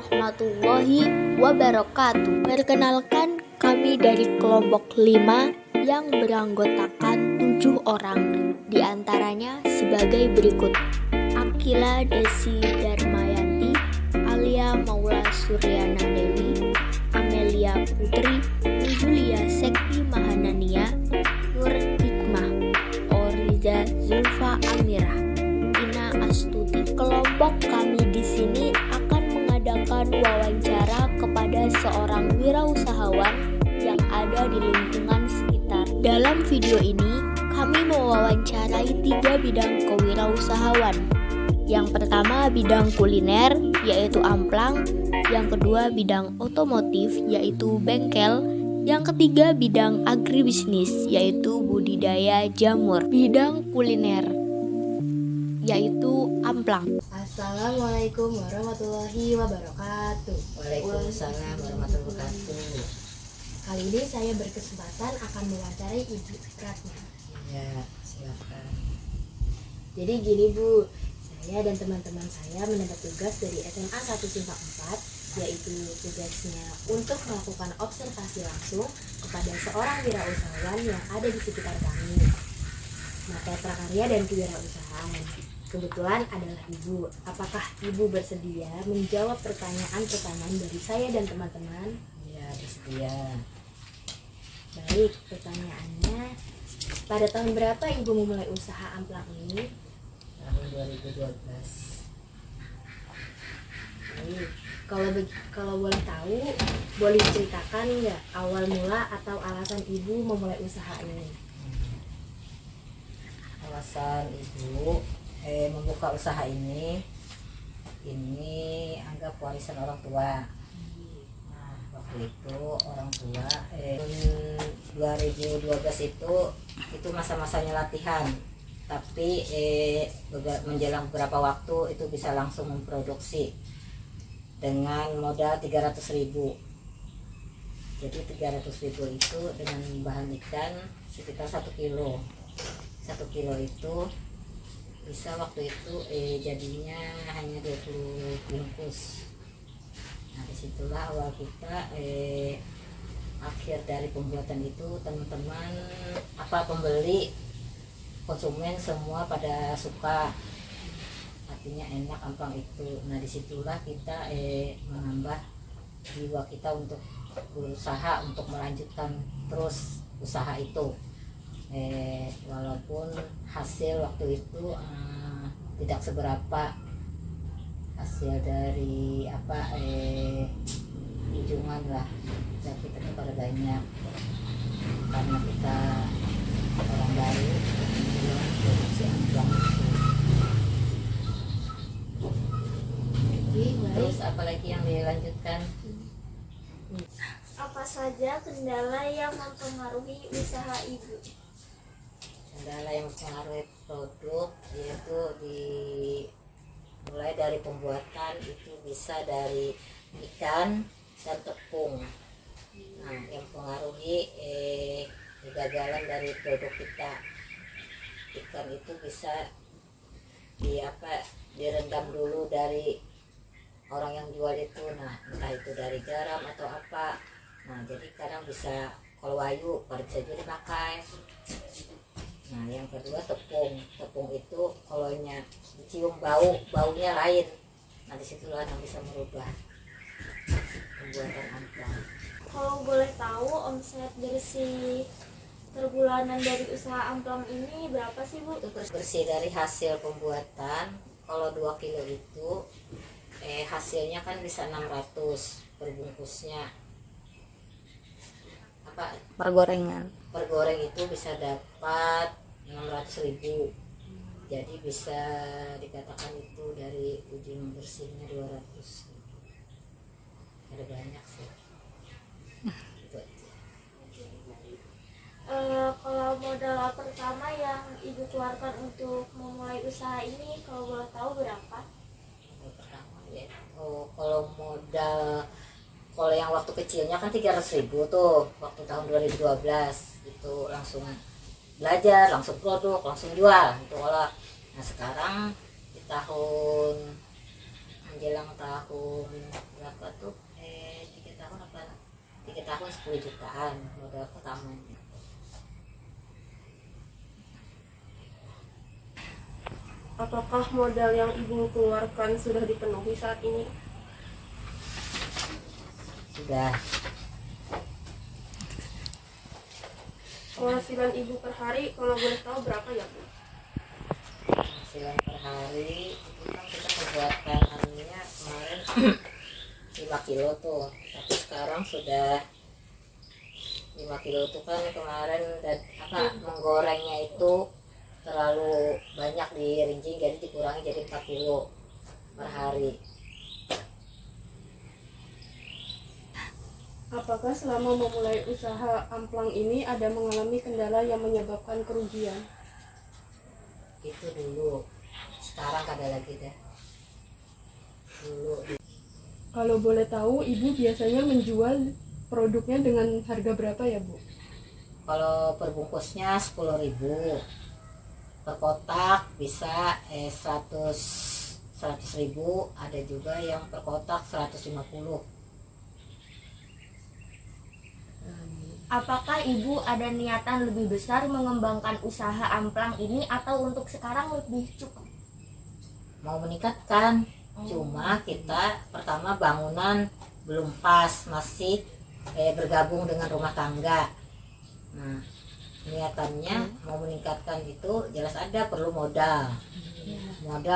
warahmatullahi wabarakatuh. Perkenalkan, kami dari kelompok 5 yang beranggotakan 7 orang, diantaranya sebagai berikut: Akila Desi Darmayanti, Alia Maula Suryana Dewi, Amelia Putri, Julia Sekti Mahanania, Nur Hikmah, Oriza Zulfa Amirah, Ina Astuti. Kelompok kami di sini akan mengadakan wawancara kepada seorang wirausahawan yang ada di lingkungan sekitar. Dalam video ini, kami mewawancarai 3 bidang kewirausahawan. Yang pertama bidang kuliner, yaitu amplang. Yang kedua bidang otomotif, yaitu bengkel. Yang ketiga bidang agribisnis, yaitu budidaya jamur. Bidang kuliner, yaitu amplang. Assalamualaikum warahmatullahi wabarakatuh. Waalaikumsalam warahmatullahi wabarakatuh. Kali ini saya berkesempatan akan mewawancarai Ibu Ratna. Ya, silakan. Jadi gini Bu, saya dan teman-teman saya mendapat tugas dari SMA 1 Simpa 4, yaitu tugasnya untuk melakukan observasi langsung kepada seorang wirausahawan yang ada di sekitar kami. Mata prakarya dan kewirausahaan. Kebetulan adalah Ibu. Apakah Ibu bersedia menjawab pertanyaan-pertanyaan dari saya dan teman-teman? Ya, bersedia. Baik, pertanyaannya, pada tahun berapa Ibu memulai usaha amplang ini? Tahun 2012. Baik, kalau boleh tahu, boleh ceritakan nggak awal mula atau alasan Ibu memulai usaha ini? Alasan Ibu membuka usaha ini anggap warisan orang tua. Nah, waktu itu orang tua tahun 2012 itu masa-masanya latihan, tapi menjelang beberapa waktu itu bisa langsung memproduksi dengan modal 300.000. Jadi 300.000 itu dengan bahan ikan sekitar 1 kilo. 1 kilo itu bisa waktu itu jadinya hanya 20 bungkus. Nah, disitulah awal kita akhir dari pembuatan itu, teman-teman pembeli, konsumen semua pada suka, artinya enak amplang itu. Nah, disitulah kita menambah jiwa kita untuk berusaha untuk melanjutkan terus usaha itu. Walaupun hasil waktu itu tidak seberapa, hasil dari kunjungan lah, tapi tetap pada banyak karena kita orang baru produksi amplang itu. Terus apalagi yang dilanjutkan? Apa saja kendala yang mempengaruhi usaha Ibu? Kendala yang mempengaruhi produk yaitu mulai dari pembuatan itu bisa dari ikan dan tepung. Nah, yang mempengaruhi kegagalan dari produk kita, ikan itu bisa direndam dulu dari orang yang jual itu. Nah, entah itu dari garam atau apa. Nah, jadi kadang bisa kalau wayu pada bisa jadi dipakai. Nah, yang kedua tepung itu kalau dicium baunya lain. Nah, disitulah yang bisa merubah pembuatan amplang. Kalau boleh tahu, omset bersih terbulanan dari usaha amplang ini berapa sih Bu? Itu bersih dari hasil pembuatan. Kalau 2 kilo itu hasilnya kan bisa 600 per bungkusnya. Per gorengan. Per goreng itu bisa dapat 600.000. Jadi bisa dikatakan itu dari ujung bersihnya 200. Ada banyak sih. Itu aja. Kalau modal pertama yang Ibu keluarkan untuk memulai usaha ini, kalau boleh tahu berapa? Modal pertama ya. Kalau yang waktu kecilnya kan 300.000 tuh, waktu tahun 2012 itu langsung belajar, langsung produk, langsung jual gitu. Nah, sekarang di tahun menjelang tahun berapa tuh 3 tahun apa 3 tahun 10 jutaan modal pertamanya. Apakah modal yang ibu keluarkan sudah dipenuhi saat ini? Sudah. Penghasilan ibu per hari kalau boleh tahu berapa ya bu? Penghasilan per hari itu kan kita pembuatan anunya kemarin 5 kilo tuh, tapi sekarang sudah 5 kilo tuh kan kemarin dan menggorengnya itu terlalu banyak dirinci, jadi dikurangi jadi 4 kilo per hari. Apakah selama memulai usaha amplang ini ada mengalami kendala yang menyebabkan kerugian? Itu dulu, sekarang kada lagi deh. Dulu Kalau boleh tahu, ibu biasanya menjual produknya dengan harga berapa ya bu? kalau perbungkusnya 10.000, per kotak bisa 100.000, ada juga yang per kotak 150. Apakah ibu ada niatan lebih besar mengembangkan usaha amplang ini atau untuk sekarang lebih cukup? Mau meningkatkan, cuma kita pertama bangunan belum pas, masih bergabung dengan rumah tangga. Nah, niatannya mau meningkatkan itu jelas ada perlu modal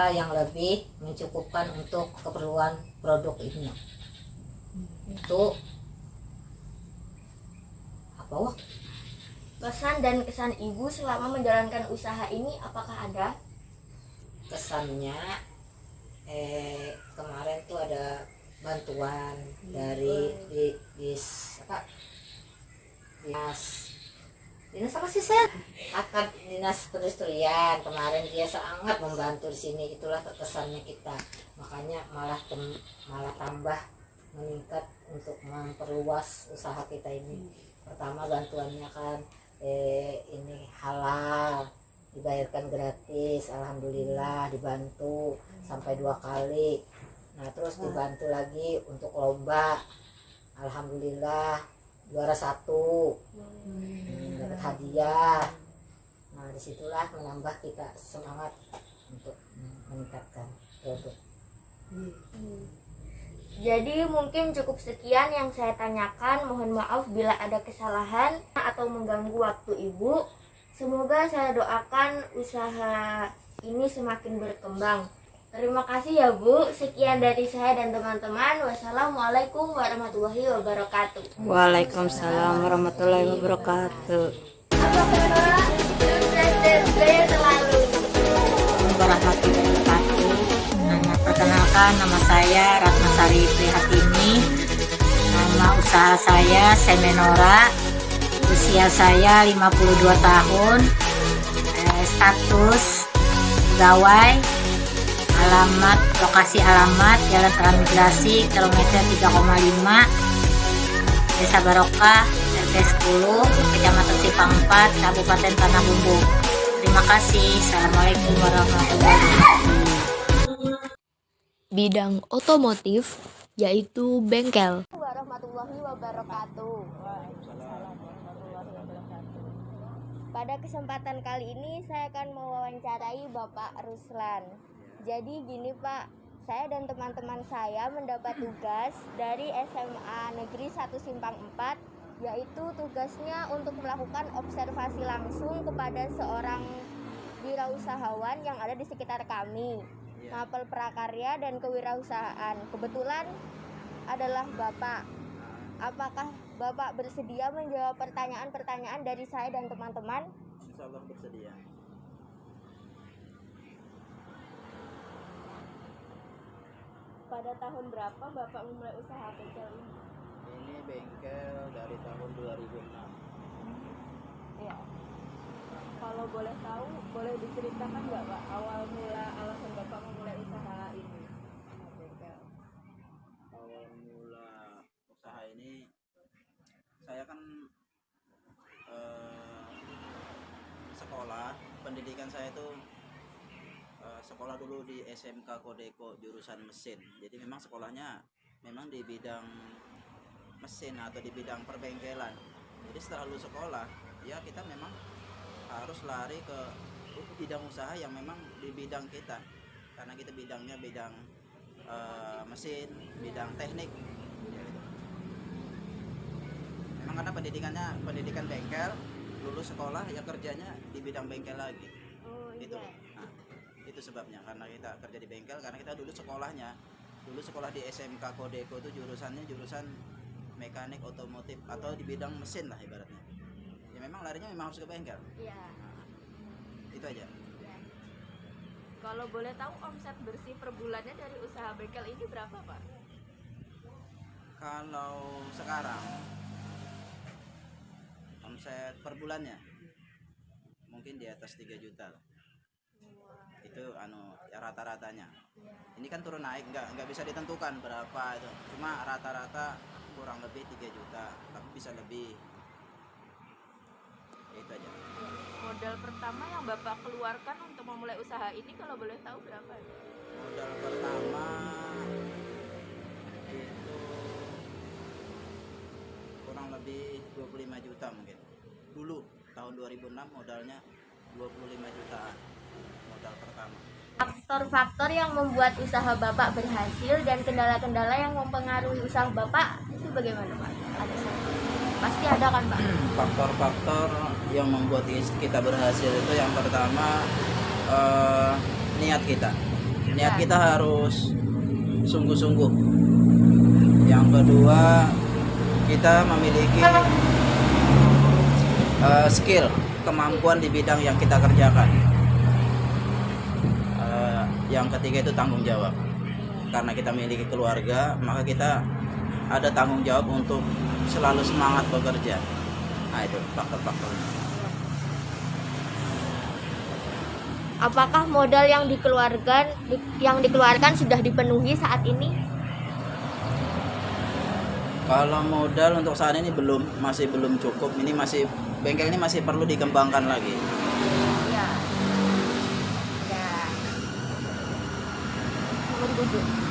yang lebih mencukupkan untuk keperluan produk ini. Itu apa wah? Kesan dan kesan ibu selama menjalankan usaha ini apakah ada? Kesannya kemarin tuh ada bantuan dari dinas apa sih saya akan dinas perindustrian. Kemarin dia sangat membantu di sini, itulah kesannya kita, makanya malah tambah meningkat untuk memperluas usaha kita ini. Pertama bantuannya kan ini halal, dibayarkan gratis, alhamdulillah dibantu sampai 2 kali. Nah terus dibantu lagi untuk lomba, alhamdulillah juara 1, dapat hadiah. Nah disitulah menambah kita semangat untuk meningkatkan produk. Jadi mungkin cukup sekian yang saya tanyakan. Mohon maaf bila ada kesalahan atau mengganggu waktu ibu. Semoga saya doakan usaha ini semakin berkembang. Terima kasih ya Bu. Sekian dari saya dan teman-teman. Wassalamualaikum warahmatullahi wabarakatuh. Waalaikumsalam warahmatullahi wabarakatuh. Saya selalu. Warahmatullahi wabarakatuh. Perkenalkan, nama saya Ratnasari Prihatini. Nama usaha saya Semenora. Usia saya 52 tahun. Status pegawai. Lokasi alamat Jalan Transmigrasi kilometer 3,5, Desa Barokah, RT 10, Kecamatan Simpang 4, Kabupaten Tanah Bumbu. Terima kasih. Assalamualaikum warahmatullahi wabarakatuh. Bidang otomotif yaitu bengkel. Warahmatullahi wabarakatuh. Pada kesempatan kali ini saya akan mewawancarai Bapak Ruslan. Jadi gini Pak, saya dan teman-teman saya mendapat tugas dari SMA Negeri 1 Simpang 4, yaitu tugasnya untuk melakukan observasi langsung kepada seorang wirausahawan yang ada di sekitar kami, mapel prakarya dan kewirausahaan. Kebetulan adalah Bapak. Apakah Bapak bersedia menjawab pertanyaan-pertanyaan dari saya dan teman-teman? Insya Allah bersedia. Pada tahun berapa Bapak memulai usaha bengkel ini? Ini bengkel dari tahun 2006. Ya. Kalau boleh tahu, boleh diceritakan nggak Pak awal mula alasan Bapak memulai usaha ini? Bengkel. Awal mula usaha ini, saya kan sekolah, pendidikan saya itu sekolah dulu di SMK Kodeko jurusan mesin. Jadi memang sekolahnya memang di bidang mesin atau di bidang perbengkelan. Jadi setelah lulus sekolah, ya kita memang harus lari ke bidang usaha yang memang di bidang kita. Karena kita bidangnya bidang mesin, bidang teknik. Memang karena pendidikan bengkel, lulus sekolah ya kerjanya di bidang bengkel lagi. Itu. Nah, itu sebabnya karena kita kerja di bengkel, karena kita dulu sekolah di SMK Kodeko itu jurusan mekanik otomotif atau di bidang mesin lah ibaratnya. Ya memang larinya memang harus ke bengkel. Iya. Nah, itu aja. Kalau boleh tahu omset bersih per bulannya dari usaha bengkel ini berapa, Pak? Kalau sekarang omset per bulannya mungkin di atas 3 juta lah. Itu ya rata-ratanya. Ini kan turun naik, nggak bisa ditentukan berapa itu. Cuma rata-rata kurang lebih 3 juta, tapi bisa lebih. Ya, itu aja. Modal pertama yang Bapak keluarkan untuk memulai usaha ini kalau boleh tahu berapa? Modal pertama itu kurang lebih 25 juta mungkin. Dulu tahun 2006 modalnya 25 jutaan modal pertama. Faktor-faktor yang membuat usaha Bapak berhasil dan kendala-kendala yang mempengaruhi usaha Bapak itu bagaimana, Pak? Ada satu. Pasti ada kan, Pak? Faktor-faktor yang membuat kita berhasil itu yang pertama niat kita. Niat kita harus sungguh-sungguh. Yang kedua, kita memiliki skill, kemampuan di bidang yang kita kerjakan. Yang ketiga itu tanggung jawab. Karena kita memiliki keluarga, maka kita ada tanggung jawab untuk selalu semangat bekerja. Nah, itu faktor-faktornya. Apakah modal yang dikeluarkan sudah dipenuhi saat ini? Kalau modal untuk saat ini masih belum cukup. Bengkel ini masih perlu dikembangkan lagi. Ya. Ya. Nomor 7.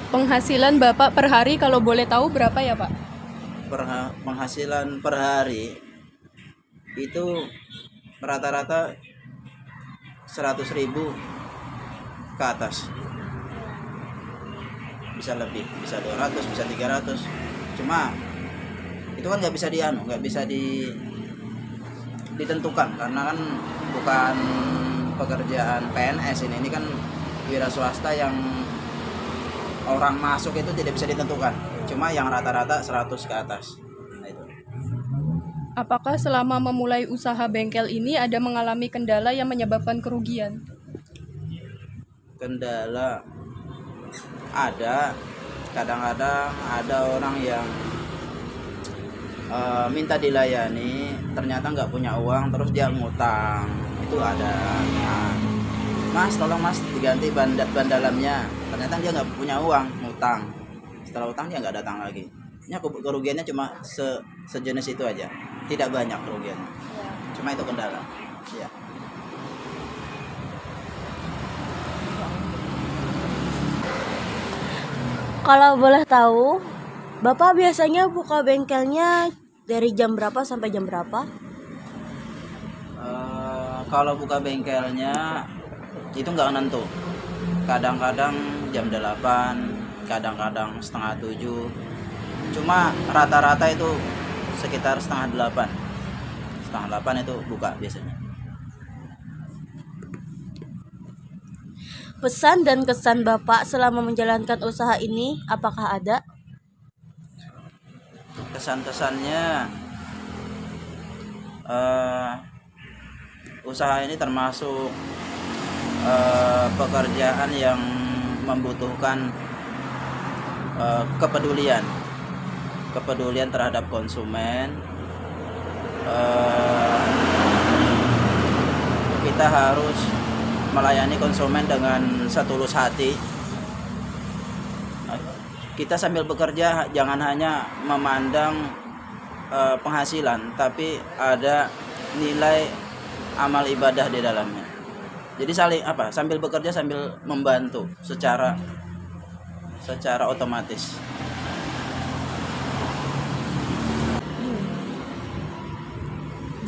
Penghasilan Bapak per hari kalau boleh tahu berapa ya, Pak? Penghasilan per hari itu rata-rata 100.000 ke atas. Bisa lebih, bisa 200, bisa 300. Cuma itu kan nggak bisa ditentukan karena kan bukan pekerjaan PNS ini kan wira swasta yang orang masuk itu tidak bisa ditentukan. Cuma yang rata-rata 100 ke atas. Nah, itu. Apakah selama memulai usaha bengkel ini ada mengalami kendala yang menyebabkan kerugian? Kendala ada. Kadang-kadang ada orang yang minta dilayani, ternyata nggak punya uang, terus dia ngutang. Itu ada. Nah, Mas, tolong Mas diganti ban dalamnya. Ternyata dia nggak punya uang, ngutang. Setelah utang dia nggak datang lagi. Ini kerugiannya cuma sejenis itu aja, tidak banyak kerugiannya. Cuma itu kendala. Ya. Kalau boleh tahu, Bapak biasanya buka bengkelnya dari jam berapa sampai jam berapa? Kalau buka bengkelnya itu nggak menentu. Kadang-kadang jam 8, kadang-kadang setengah 7. Cuma rata-rata itu sekitar setengah 8. Setengah 8 itu buka biasanya. Pesan dan kesan Bapak selama menjalankan usaha ini apakah ada? Kesan-kesannya usaha ini termasuk pekerjaan yang membutuhkan kepedulian terhadap konsumen. Kita harus melayani konsumen dengan setulus hati. Kita sambil bekerja jangan hanya memandang penghasilan, tapi ada nilai amal ibadah di dalamnya. Jadi saling sambil bekerja sambil membantu secara otomatis.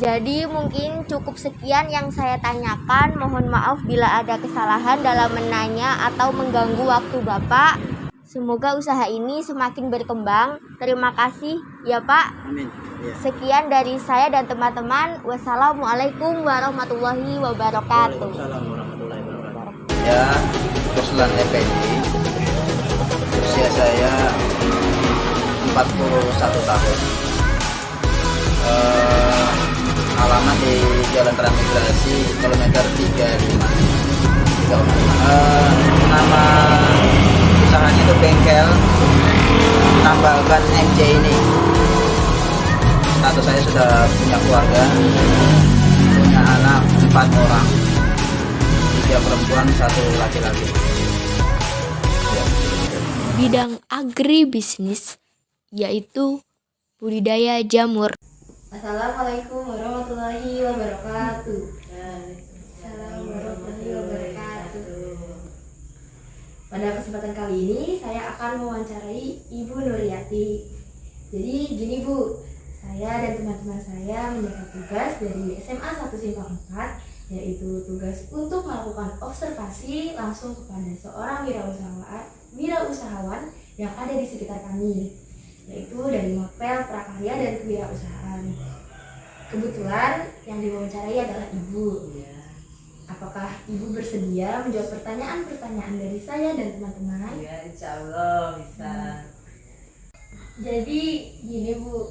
Jadi mungkin cukup sekian yang saya tanyakan. Mohon maaf bila ada kesalahan dalam menanya atau mengganggu waktu Bapak. Semoga usaha ini semakin berkembang. Terima kasih ya Pak. Amin. Ya. Sekian dari saya dan teman-teman. Wassalamualaikum warahmatullahi wabarakatuh. Waalaikumsalam warahmatullahi wabarakatuh. Ya, Ruslan Effendi. Usia saya 41 tahun. Alamat di Jalan Transmigrasi kilometer 35. Nama usahanya itu bengkel tambal ban MC ini. Status saya sudah punya keluarga, punya anak 4 orang, 3 perempuan, 1 laki-laki. Bidang agribisnis yaitu budidaya jamur. Assalamualaikum warahmatullahi wabarakatuh. Assalamualaikum warahmatullahi wabarakatuh. Pada kesempatan kali ini saya akan mewawancarai Ibu Nuryati. Jadi gini Bu, saya dan teman-teman saya mendapat tugas dari SMA 1 Simpang 4, yaitu tugas untuk melakukan observasi langsung kepada seorang wirausahawan yang ada di sekitar kami, yaitu dari Mapel, Prakarya, dan Kewirausahaan. Kebetulan yang diwawancarai adalah Ibu. Apakah Ibu bersedia menjawab pertanyaan-pertanyaan dari saya dan teman-teman? Ya, insya Allah bisa. Jadi gini Bu,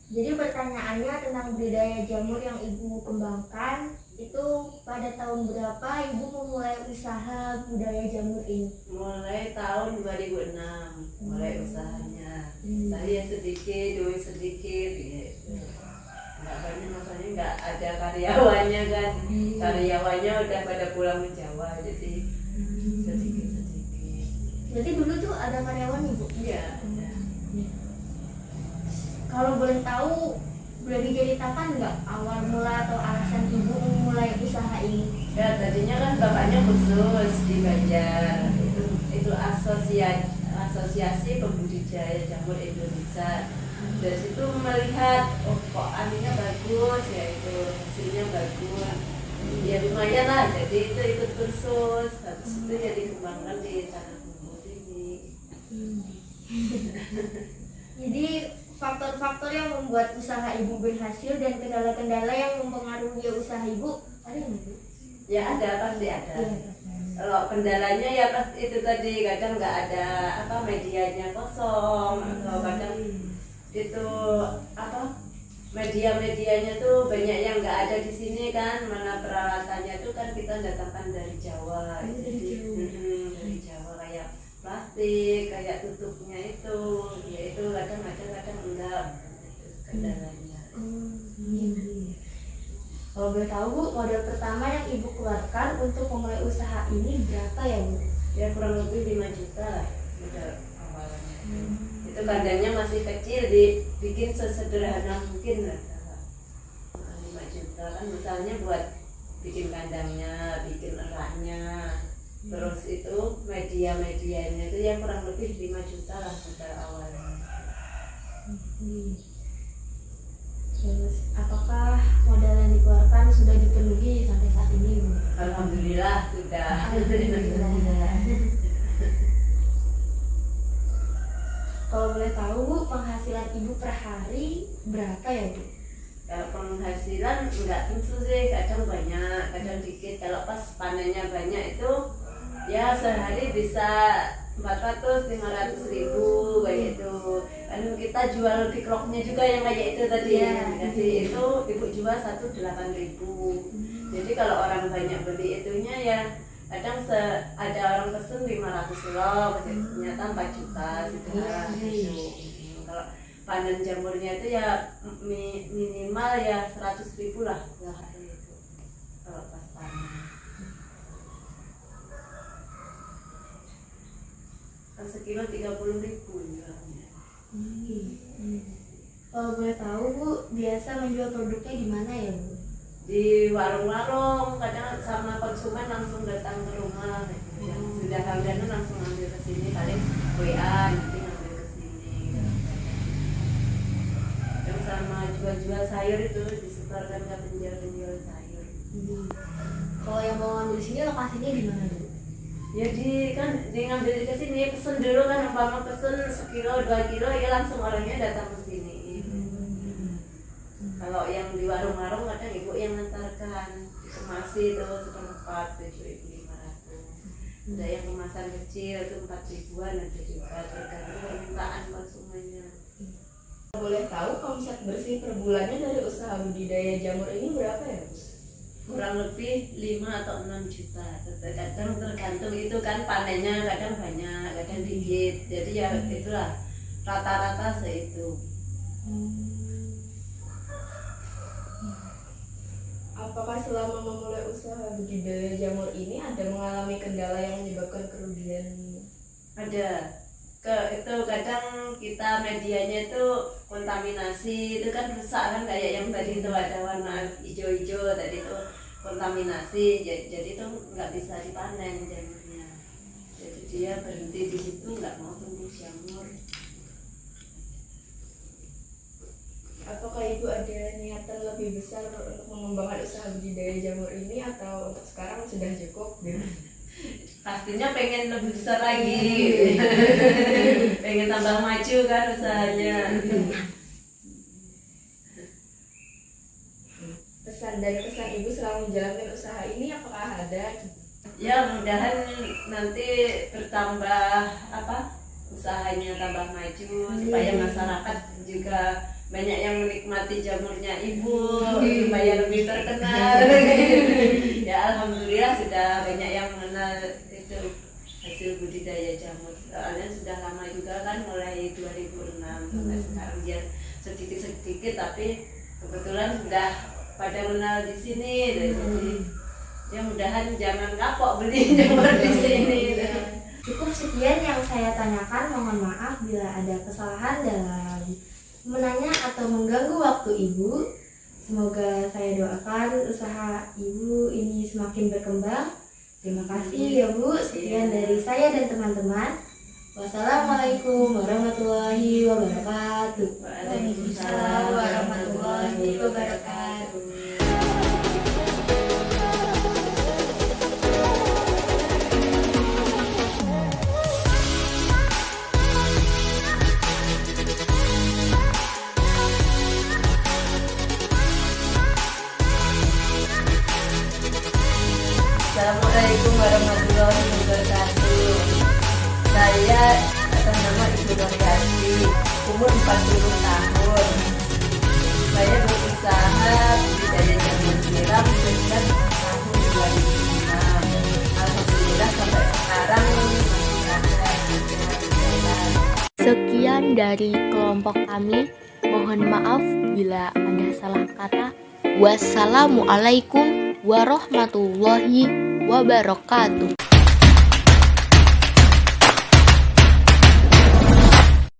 jadi pertanyaannya tentang budidaya jamur yang Ibu kembangkan itu pada tahun berapa Ibu memulai usaha budidaya jamur ini? Mulai tahun 2006 mulai usahanya. Saya sedikit, duit sedikit gitu. Nggak banyak, maksudnya nggak ada karyawannya kan. Karyawannya udah pada pulang ke Jawa, jadi sedikit-sedikit. Jadi dulu tuh ada karyawan Ibu? Iya, ada. Kalau boleh tahu, boleh diceritakan nggak awal mula atau alasan Ibu memulai usaha ini? Ya tadinya kan bapaknya khusus di Banjar, itu asosiasi pembudidaya jamur Indonesia. Dari situ melihat, oh kok aninya bagus, ya itu hasilnya bagus, ya lumayan lah. Jadi itu ikut kursus, habis itu ya dikembangkan di tanah Bumbu ini. Jadi faktor-faktor yang membuat usaha Ibu berhasil dan kendala-kendala yang mempengaruhi usaha Ibu ada nggak Bu? Ya ada, pasti ada. Kalau kendalanya ya pasti itu tadi, kadang nggak ada medianya kosong, atau kadang itu media-medianya tuh banyak yang nggak ada di sini kan, mana peralatannya tuh kan kita datangkan dari Jawa. Jadi dari Jawa kayak plastik, kayak tutupnya itu, ya itu kadang-kadang enggak kendalanya. Kalau boleh tahu Bu, modal pertama yang Ibu keluarkan untuk memulai usaha ini berapa ya Bu? Ya kurang lebih 5 juta lah modal awalnya. Itu kandangnya masih kecil, dibikin sesederhana mungkin lah. 5 juta kan misalnya buat bikin kandangnya, bikin eraknya, terus itu media-medianya itu yang kurang lebih 5 juta lah modal awalnya. Terus apakah modal yang dikeluarkan sudah dipenuhi sampai saat ini Bu? Alhamdulillah sudah. Alhamdulillah. Kalau boleh tahu Bu, penghasilan Ibu per hari berapa ya Bu? Kalau penghasilan enggak tentu sih, kadang banyak, kadang dikit. Kalau pas panennya banyak itu ya sehari bisa 400-500 ribu kayak itu. Kan kita jual pikroknya juga yang kayak itu tadi ya. Dikasih itu Ibu jual 1.800.000. Jadi kalau orang banyak beli itunya ya kadang ada orang pesen 500 log, ternyata 4 juta gitu lah. Kalau panen jamurnya itu ya minimal ya 100.000 lah sehari itu kalau pas panen. Kan sekilo 30.000 jualnya. Kalau boleh tahu Bu, biasa menjual produknya di mana ya Bu? Di warung-warung, kadang sama konsumen langsung datang ke rumah, yang sudah langganan langsung ambil ke sini, paling WA nanti ambil ke sini. Yang sama jual-jual sayur itu disetorkan ke penjual sayur. Kalau yang mau ngambil sini lokasinya di mana Bu? Ya ngambil ke sini, pesen dulu kan, umpama pesen 1 kilo 2 kilo ya langsung orangnya datang ke sini. Kalau yang di warung-warung kadang ibu yang ngantarkan, dikemasi itu seperempat 7.500. Ada yang kemasan kecil itu 4.000-an, ada juga tergantung permintaan konsumennya. Boleh tahu omset bersih per bulannya dari usaha budidaya jamur ini berapa ya? Kurang lebih 5 atau 6 juta. Kadang tergantung itu kan panennya, kadang banyak, kadang dikit. Jadi ya itulah rata-rata seitu. Apakah selama memulai usaha budidaya jamur ini ada mengalami kendala yang menyebabkan kerugian? Ada. Itu kadang kita medianya itu kontaminasi, itu kan rusak kan, kayak yang tadi itu ada warna hijau-hijau tadi itu kontaminasi, jadi itu nggak bisa dipanen jamurnya. Jadi dia berhenti di situ, nggak mau tumbuh jamur. Apakah Ibu ada niatan lebih besar untuk mengembangkan usaha budidaya jamur ini atau untuk sekarang sudah cukup? Pastinya pengen lebih besar lagi. Pengen tambah maju kan usahanya. Pesan dan kesan Ibu selama menjalankan usaha ini apakah ada? Ya mudahan nanti bertambah usahanya tambah maju supaya masyarakat juga banyak yang menikmati jamurnya Ibu, supaya lebih terkenal. Ya alhamdulillah sudah banyak yang mengenal itu hasil budidaya jamur. Soalnya sudah lama juga kan, mulai 2006 sampai sekarang ya sedikit-sedikit, tapi kebetulan sudah pada mengenal di sini. Jadi ya mudahan jangan kapok beli jamur di sini. Cukup sekian yang saya tanyakan, mohon maaf bila ada kesalahan dalam menanya atau mengganggu waktu Ibu. Semoga saya doakan usaha Ibu ini semakin berkembang. Terima kasih ya Bu. Sekian dari saya dan teman-teman. Wassalamualaikum warahmatullahi wabarakatuh. Waalaikumsalam warahmatullahi wabarakatuh. Assalamualaikum warahmatullahi wabarakatuh. Saya atas nama Ibu Nuriati, umur 40 tahun. Saya berusaha budidaya jamur tiram sejak tahun 2006. Alhamdulillah sampai sekarang ada jalan. Sekian dari kelompok kami. Mohon maaf bila ada salah kata. Wassalamualaikum warahmatullahi wabarakatuh.